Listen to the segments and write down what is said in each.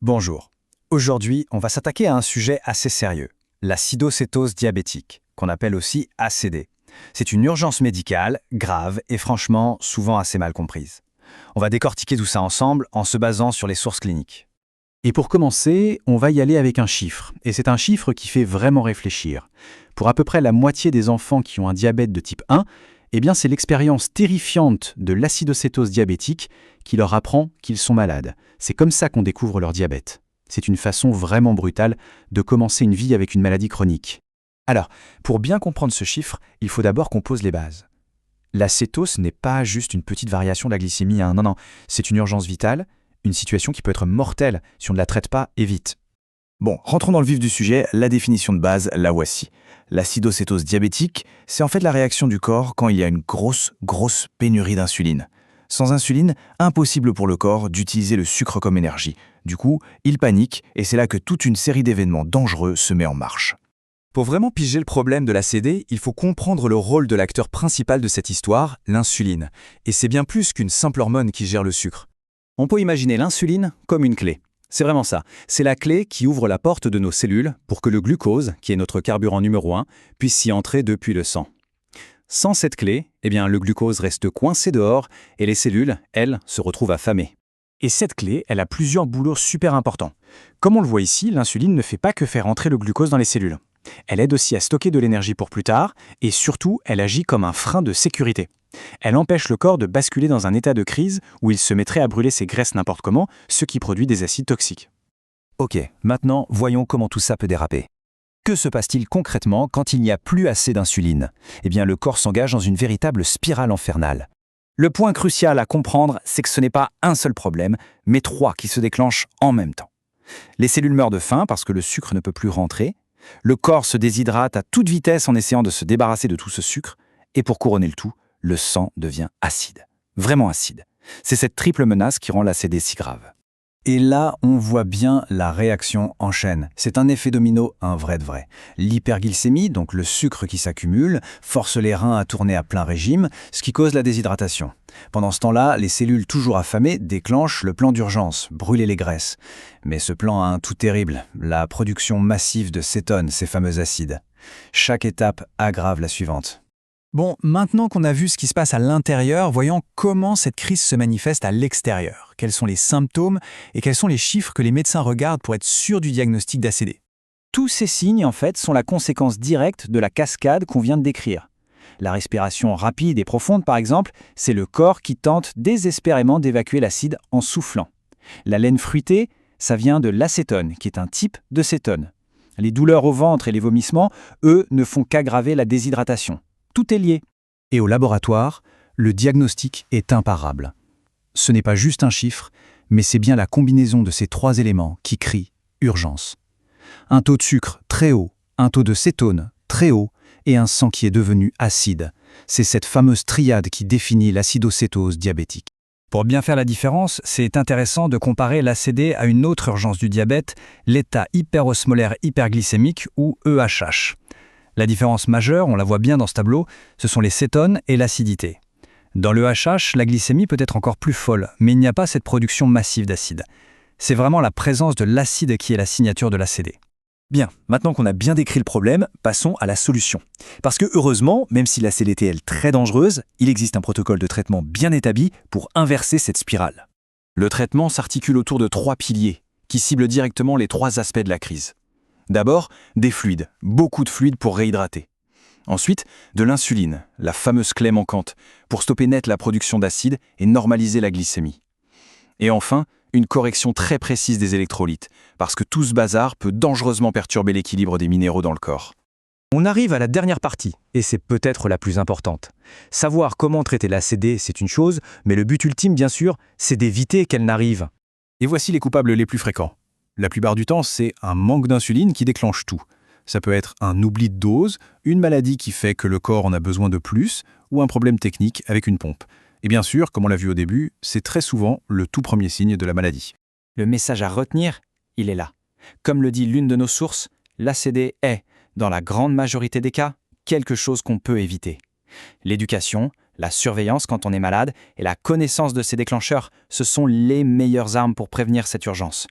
Bonjour. Aujourd'hui, on va s'attaquer à un sujet assez sérieux, l'acidocétose diabétique, qu'on appelle aussi ACD. C'est une urgence médicale, grave et franchement, souvent assez mal comprise. On va décortiquer tout ça ensemble en se basant sur les sources cliniques. Et pour commencer, on va y aller avec un chiffre, et c'est un chiffre qui fait vraiment réfléchir. Pour à peu près la moitié des enfants qui ont un diabète de type 1, eh bien c'est l'expérience terrifiante de l'acidocétose diabétique qui leur apprend qu'ils sont malades. C'est comme ça qu'on découvre leur diabète. C'est une façon vraiment brutale de commencer une vie avec une maladie chronique. Alors, pour bien comprendre ce chiffre, il faut d'abord qu'on pose les bases. L'acétose n'est pas juste une petite variation de la glycémie, hein. Non, c'est une urgence vitale, une situation qui peut être mortelle si on ne la traite pas et vite. Bon, rentrons dans le vif du sujet, la définition de base, la voici. L'acidocétose diabétique, c'est en fait la réaction du corps quand il y a une grosse pénurie d'insuline. Sans insuline, impossible pour le corps d'utiliser le sucre comme énergie. Du coup, il panique et c'est là que toute une série d'événements dangereux se met en marche. Pour vraiment piger le problème de l'ACD, il faut comprendre le rôle de l'acteur principal de cette histoire, l'insuline. Et c'est bien plus qu'une simple hormone qui gère le sucre. On peut imaginer l'insuline comme une clé. C'est vraiment ça. C'est la clé qui ouvre la porte de nos cellules pour que le glucose, qui est notre carburant numéro 1, puisse s'y entrer depuis le sang. Sans cette clé, eh bien, le glucose reste coincé dehors et les cellules, elles, se retrouvent affamées. Et cette clé, elle a plusieurs boulots super importants. Comme on le voit ici, l'insuline ne fait pas que faire entrer le glucose dans les cellules. Elle aide aussi à stocker de l'énergie pour plus tard et surtout, elle agit comme un frein de sécurité. Elle empêche le corps de basculer dans un état de crise où il se mettrait à brûler ses graisses n'importe comment, ce qui produit des acides toxiques. Ok, maintenant, voyons comment tout ça peut déraper. Que se passe-t-il concrètement quand il n'y a plus assez d'insuline? Eh bien, le corps s'engage dans une véritable spirale infernale. Le point crucial à comprendre, c'est que ce n'est pas un seul problème, mais trois qui se déclenchent en même temps. Les cellules meurent de faim parce que le sucre ne peut plus rentrer, le corps se déshydrate à toute vitesse en essayant de se débarrasser de tout ce sucre, et pour couronner le tout, le sang devient acide. Vraiment acide. C'est cette triple menace qui rend l'ACD si grave. Et là, on voit bien la réaction en chaîne. C'est un effet domino, un vrai de vrai. L'hyperglycémie, donc le sucre qui s'accumule, force les reins à tourner à plein régime, ce qui cause la déshydratation. Pendant ce temps-là, les cellules toujours affamées déclenchent le plan d'urgence, brûler les graisses. Mais ce plan a un tout terrible, la production massive de cétones, ces fameux acides. Chaque étape aggrave la suivante. Bon, maintenant qu'on a vu ce qui se passe à l'intérieur, voyons comment cette crise se manifeste à l'extérieur. Quels sont les symptômes et quels sont les chiffres que les médecins regardent pour être sûrs du diagnostic d'ACD. Tous ces signes, en fait, sont la conséquence directe de la cascade qu'on vient de décrire. La respiration rapide et profonde, par exemple, c'est le corps qui tente désespérément d'évacuer l'acide en soufflant. La laine fruitée, ça vient de l'acétone, qui est un type de cétone. Les douleurs au ventre et les vomissements, eux, ne font qu'aggraver la déshydratation. Tout est lié. Et au laboratoire, le diagnostic est imparable. Ce n'est pas juste un chiffre, mais c'est bien la combinaison de ces trois éléments qui crie urgence. Un taux de sucre très haut, un taux de cétone très haut et un sang qui est devenu acide. C'est cette fameuse triade qui définit l'acidocétose diabétique. Pour bien faire la différence, c'est intéressant de comparer l'ACD à une autre urgence du diabète, l'état hyperosmolaire hyperglycémique ou EHH. La différence majeure, on la voit bien dans ce tableau, ce sont les cétones et l'acidité. Dans le HH, la glycémie peut être encore plus folle, mais il n'y a pas cette production massive d'acide. C'est vraiment la présence de l'acide qui est la signature de l'ACD. Bien, maintenant qu'on a bien décrit le problème, passons à la solution. Parce que heureusement, même si l'ACD est très dangereuse, il existe un protocole de traitement bien établi pour inverser cette spirale. Le traitement s'articule autour de trois piliers, qui ciblent directement les trois aspects de la crise. D'abord, des fluides, beaucoup de fluides pour réhydrater. Ensuite, de l'insuline, la fameuse clé manquante, pour stopper net la production d'acide et normaliser la glycémie. Et enfin, une correction très précise des électrolytes, parce que tout ce bazar peut dangereusement perturber l'équilibre des minéraux dans le corps. On arrive à la dernière partie, et c'est peut-être la plus importante. Savoir comment traiter l'ACD, c'est une chose, mais le but ultime, bien sûr, c'est d'éviter qu'elle n'arrive. Et voici les coupables les plus fréquents. La plupart du temps, c'est un manque d'insuline qui déclenche tout. Ça peut être un oubli de dose, une maladie qui fait que le corps en a besoin de plus, ou un problème technique avec une pompe. Et bien sûr, comme on l'a vu au début, c'est très souvent le tout premier signe de la maladie. Le message à retenir, il est là. Comme le dit l'une de nos sources, l'ACD est, dans la grande majorité des cas, quelque chose qu'on peut éviter. L'éducation, la surveillance quand on est malade et la connaissance de ces déclencheurs, ce sont les meilleures armes pour prévenir cette urgence.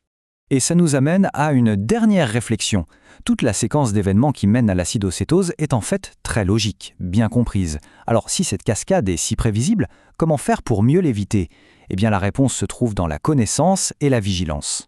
Et ça nous amène à une dernière réflexion. Toute la séquence d'événements qui mène à l'acidocétose est en fait très logique, bien comprise. Alors si cette cascade est si prévisible, comment faire pour mieux l'éviter? Eh bien la réponse se trouve dans la connaissance et la vigilance.